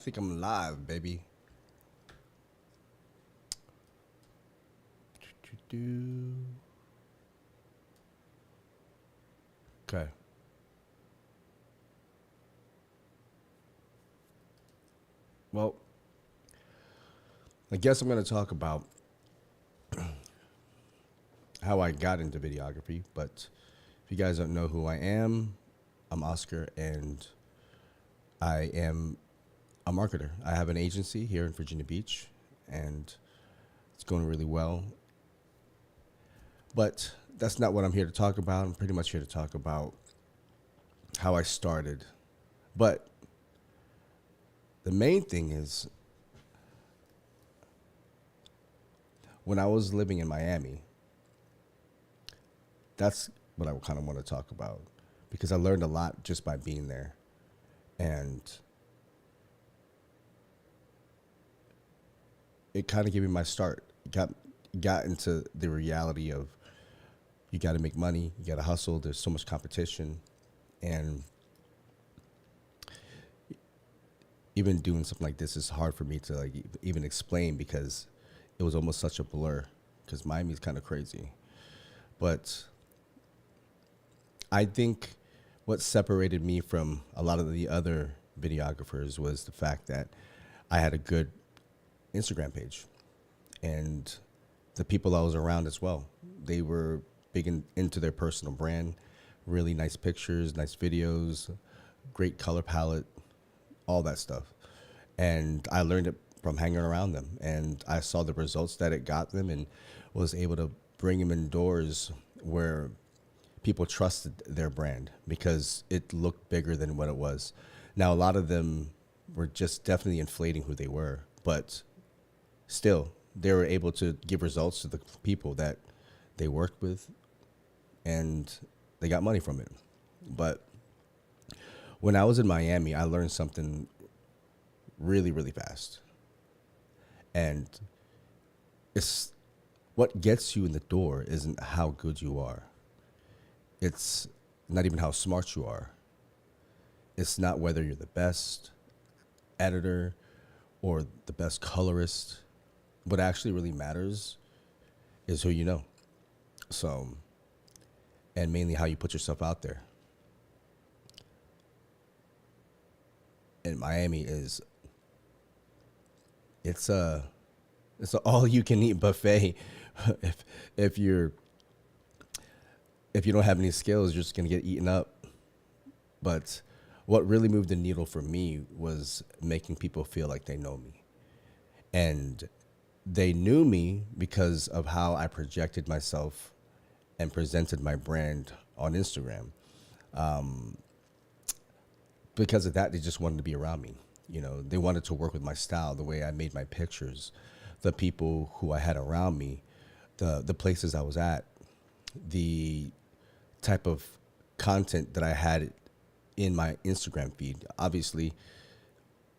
I think I'm live, baby. Okay. Well, I guess I'm going to talk about how I got into videography. But if you guys don't know who I am, I'm Oscar, and I am a marketer. I have an agency here in Virginia Beach, and it's going really well. But that's not what I'm here to talk about. I'm pretty much here to talk about how I started. But the main thing is when I was living in Miami, that's what I kind of want to talk about because I learned a lot just by being there. And it kind of gave me my start. Got into the reality of you got to make money, you got to hustle. There's so much competition, and even doing something like this is hard for me to like even explain because it was almost such a blur. Because Miami's kind of crazy, but I think what separated me from a lot of the other videographers was the fact that I had a good Instagram page, and the people I was around as well. They were into their personal brand, really nice pictures, nice videos, great color palette, all that stuff. And I learned it from hanging around them, and I saw the results that it got them, and was able to bring them indoors where people trusted their brand because it looked bigger than what it was. Now, a lot of them were just definitely inflating who they were, but still, they were able to give results to the people that they worked with, and they got money from it. But when I was in Miami, I learned something really, really fast. And it's what gets you in the door isn't how good you are. It's not even how smart you are. It's not whether you're the best editor or the best colorist. What actually really matters is who you know. So, and mainly how you put yourself out there. And Miami is it's a all you can eat buffet. if if you're if you don't have any skills, you're just gonna get eaten up. But what really moved the needle for me was making people feel like they know me. And they knew me because of how I projected myself and presented my brand on Instagram. Because of that, they just wanted to be around me. You know, they wanted to work with my style, the way I made my pictures, the people who I had around me, the places I was at, the type of content that I had in my Instagram feed. Obviously,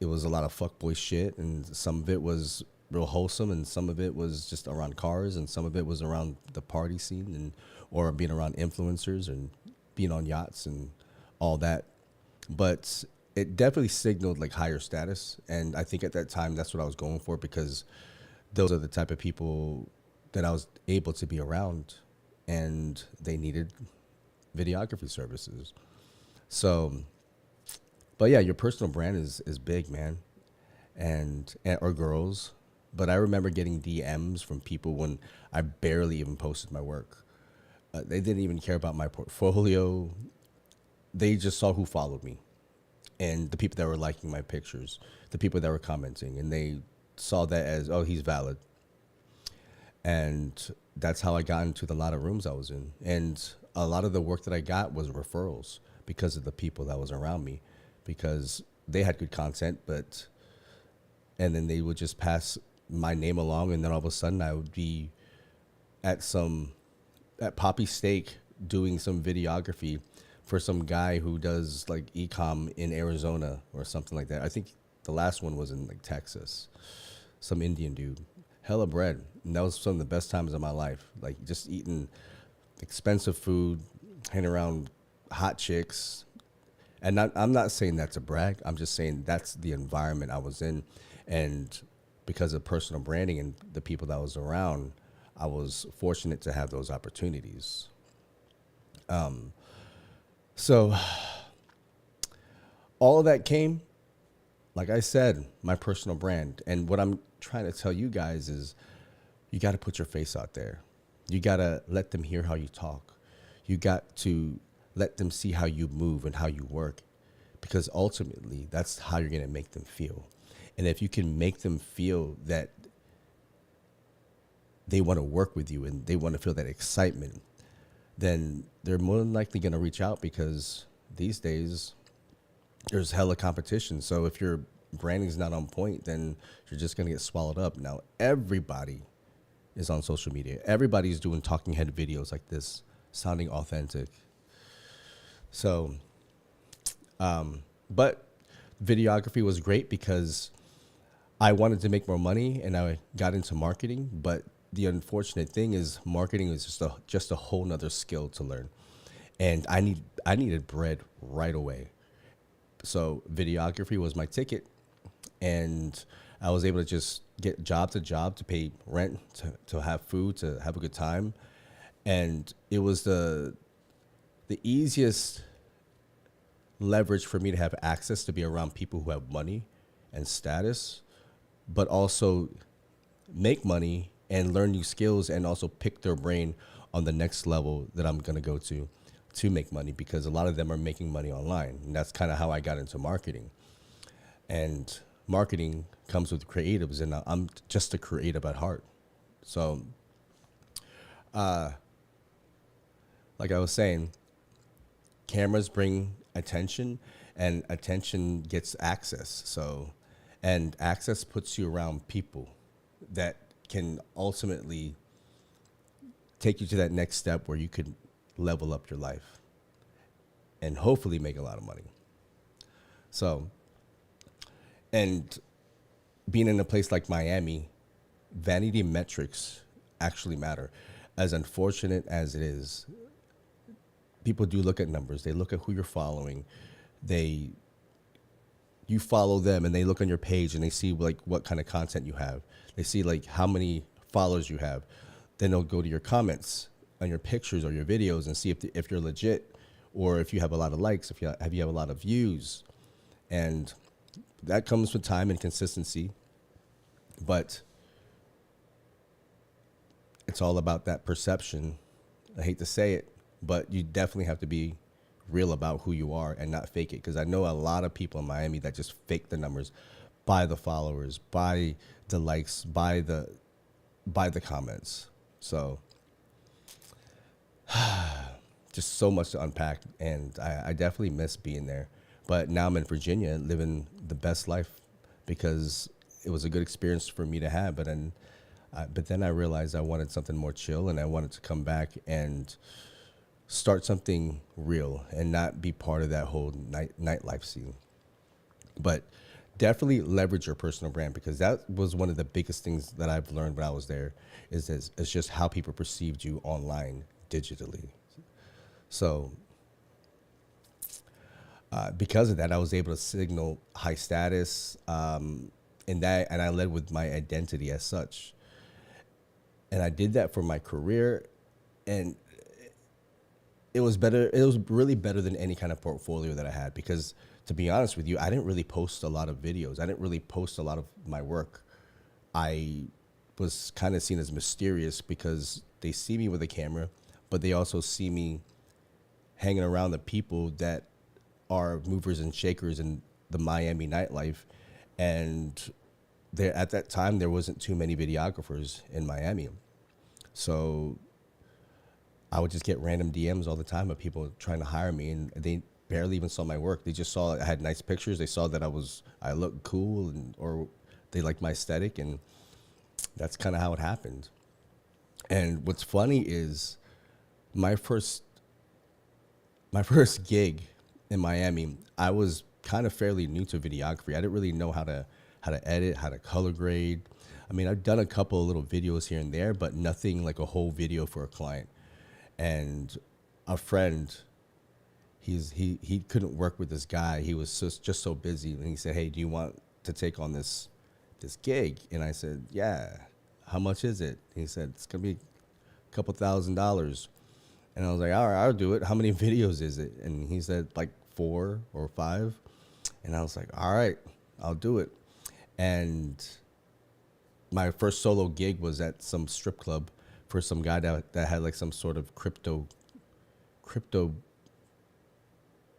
it was a lot of fuckboy shit, and some of it was real wholesome, and some of it was just around cars, and some of it was around the party scene, and or being around influencers and being on yachts and all that. But it definitely signaled like higher status, and I think at that time that's what I was going for because those are the type of people that I was able to be around, and they needed videography services. So, but yeah, your personal brand is big, man, and or girls. But I remember getting DMs from people when I barely even posted my work. They didn't even care about my portfolio. They just saw who followed me and the people that were liking my pictures, the people that were commenting, and they saw that as, oh, he's valid. And that's how I got into the lot of rooms I was in. And a lot of the work that I got was referrals because of the people that was around me, because they had good content, but and then they would just pass my name along, and then all of a sudden I would be at some at Poppy Steak doing some videography for some guy who does like ecom in Arizona or something like that. I think the last one was in like Texas. Some Indian dude. Hella bread. And that was some of the best times of my life. Like just eating expensive food, hanging around hot chicks. And I'm not saying that to brag. I'm just saying that's the environment I was in. And because of personal branding and the people that I was around, I was fortunate to have those opportunities. So all of that came, like I said, my personal brand. And what I'm trying to tell you guys is you got to put your face out there. You got to let them hear how you talk. You got to let them see how you move and how you work, because ultimately that's how you're going to make them feel. And if you can make them feel that they want to work with you and they want to feel that excitement, then they're more than likely going to reach out, because these days there's hella competition. So if your branding's not on point, then you're just going to get swallowed up. Now, everybody is on social media. Everybody's doing talking head videos like this, sounding authentic. So, but videography was great because I wanted to make more money and I got into marketing. But the unfortunate thing is marketing is just a whole nother skill to learn. And I needed bread right away. So videography was my ticket, and I was able to just get job to job to pay rent, to have food, to have a good time. And it was the easiest leverage for me to have access to be around people who have money and status, but also make money and learn new skills and also pick their brain on the next level that I'm going to go to make money, because a lot of them are making money online. And that's kind of how I got into marketing. And marketing comes with creatives, and I'm just a creative at heart. So, like I was saying, cameras bring attention, and attention gets access. So, and access puts you around people that can ultimately take you to that next step where you could level up your life and hopefully make a lot of money. So, and being in a place like Miami, vanity metrics actually matter. As unfortunate as it is, people do look at numbers. They look at who you're following. You follow them and they look on your page and they see like what kind of content you have. They see like how many followers you have. Then they'll go to your comments on your pictures or your videos and see if you're legit, or if you have a lot of likes, if you have a lot of views. And that comes with time and consistency. But it's all about that perception. I hate to say it, but you definitely have to be real about who you are and not fake it. Because I know a lot of people in Miami that just fake the numbers, by the followers, by the likes, by the comments. So just so much to unpack, and I definitely miss being there. But now I'm in Virginia living the best life because it was a good experience for me to have. But then I realized I wanted something more chill, and I wanted to come back and start something real and not be part of that whole nightlife scene. But definitely leverage your personal brand, because that was one of the biggest things that I've learned when I was there, is just how people perceived you online digitally. So because of that, I was able to signal high status in that, and I led with my identity as such. And I did that for my career, and it was better. It was really better than any kind of portfolio that I had, because to be honest with you, I didn't really post a lot of videos. I didn't really post a lot of my work. I was kind of seen as mysterious because they see me with a camera, but they also see me hanging around the people that are movers and shakers in the Miami nightlife. And there, at that time, there wasn't too many videographers in Miami. So I would just get random DMs all the time of people trying to hire me, and they barely even saw my work. They just saw I had nice pictures. They saw that I looked cool, or they liked my aesthetic, and that's kind of how it happened. And what's funny is my first gig in Miami, I was kind of fairly new to videography. I didn't really know how to edit, how to color grade. I mean, I've done a couple of little videos here and there, but nothing like a whole video for a client. And a friend, he couldn't work with this guy. He was just so busy, and he said, "Hey, do you want to take on this gig?" And I said, "Yeah." How much is it? He said, "It's gonna be a couple $1,000s." And I was like, "All right, I'll do it. How many videos is it?" And he said, like 4 or 5. And I was like, "All right, I'll do it." And my first solo gig was at some strip club for some guy that had like some sort of crypto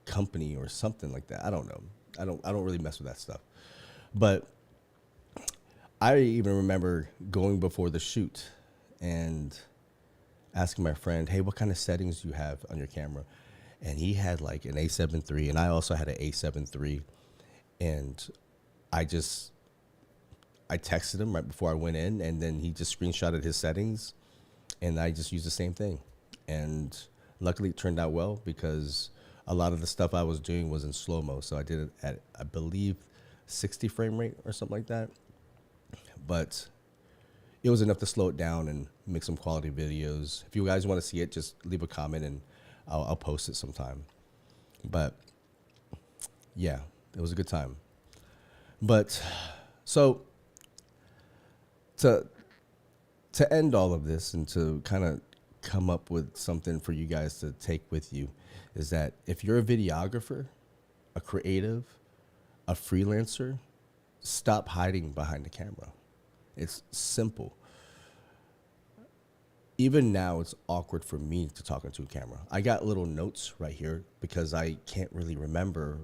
company or something like that. I don't know. I don't really mess with that stuff. But I even remember going before the shoot and asking my friend, "Hey, what kind of settings do you have on your camera?" And he had like an A7 III, and I also had an A7 III. And I just I texted him right before I went in, and then he just screenshotted his settings, and I just used the same thing. And luckily, it turned out well because a lot of the stuff I was doing was in slow mo. So I did it at, I believe, 60 frame rate or something like that. But it was enough to slow it down and make some quality videos. If you guys want to see it, just leave a comment and I'll post it sometime. But yeah, it was a good time. But so to end all of this and to kind of come up with something for you guys to take with you is that if you're a videographer, a creative, a freelancer, stop hiding behind the camera. It's simple. Even now, it's awkward for me to talk into a camera. I got little notes right here because I can't really remember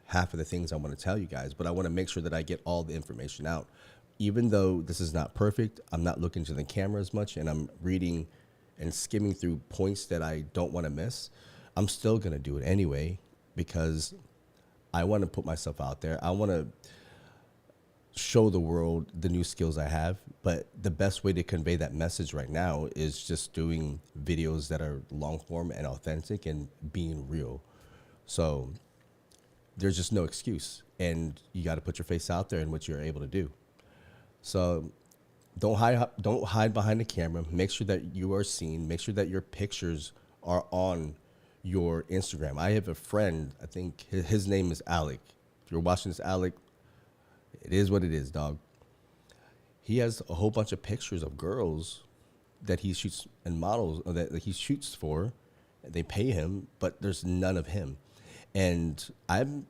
half of the things I want to tell you guys, but I want to make sure that I get all the information out. Even though this is not perfect, I'm not looking to the camera as much, and I'm reading and skimming through points that I don't want to miss. I'm still going to do it anyway because I want to put myself out there. I want to show the world the new skills I have, but the best way to convey that message right now is just doing videos that are long form and authentic and being real. So there's just no excuse, and you got to put your face out there and what you're able to do. So don't hide behind the camera. Make sure that you are seen. Make sure that your pictures are on your Instagram. I have a friend, I think his name is Alec. If you're watching this, Alec, it is what it is, dog. He has a whole bunch of pictures of girls that he shoots and models that he shoots for. They pay him, but there's none of him. And I'm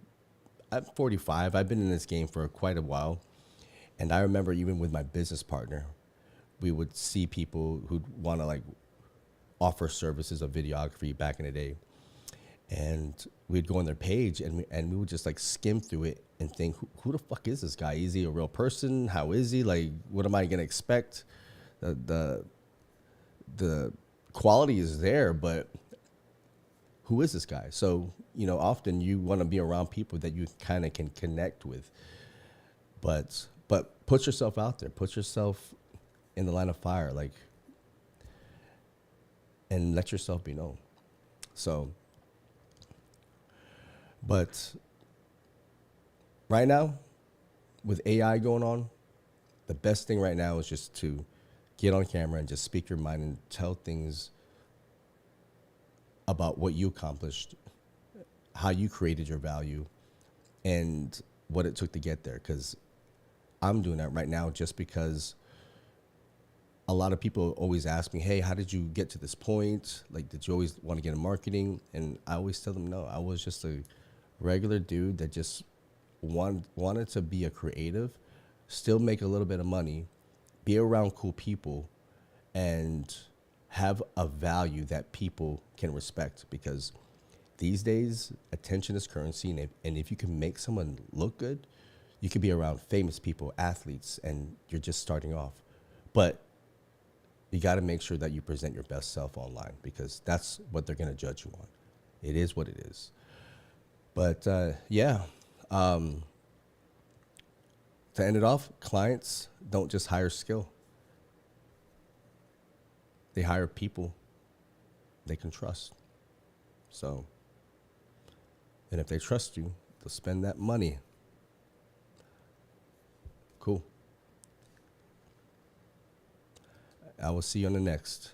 45. I've been in this game for quite a while. And I remember even with my business partner, we would see people who'd want to like offer services of videography back in the day. And we'd go on their page and we would just like skim through it and think, who the fuck is this guy? Is he a real person? How is he? Like, what am I going to expect? The quality is there, but who is this guy? So, you know, often you want to be around people that you kind of can connect with. But put yourself out there. Put yourself in the line of fire, like, and let yourself be known. So, but right now, with AI going on, the best thing right now is just to get on camera and just speak your mind and tell things about what you accomplished, how you created your value, and what it took to get there. Because I'm doing that right now just because a lot of people always ask me, "Hey, how did you get to this point? Like, did you always want to get in marketing?" And I always tell them, no, I was just a regular dude that just wanted to be a creative, still make a little bit of money, be around cool people, and have a value that people can respect. Because these days, attention is currency, and if you can make someone look good, you could be around famous people, athletes, and you're just starting off. But you got to make sure that you present your best self online, because that's what they're going to judge you on. It is what it is. But yeah, to end it off, clients don't just hire skill. They hire people they can trust. So, and if they trust you, they'll spend that money. Cool. I will see you on the next.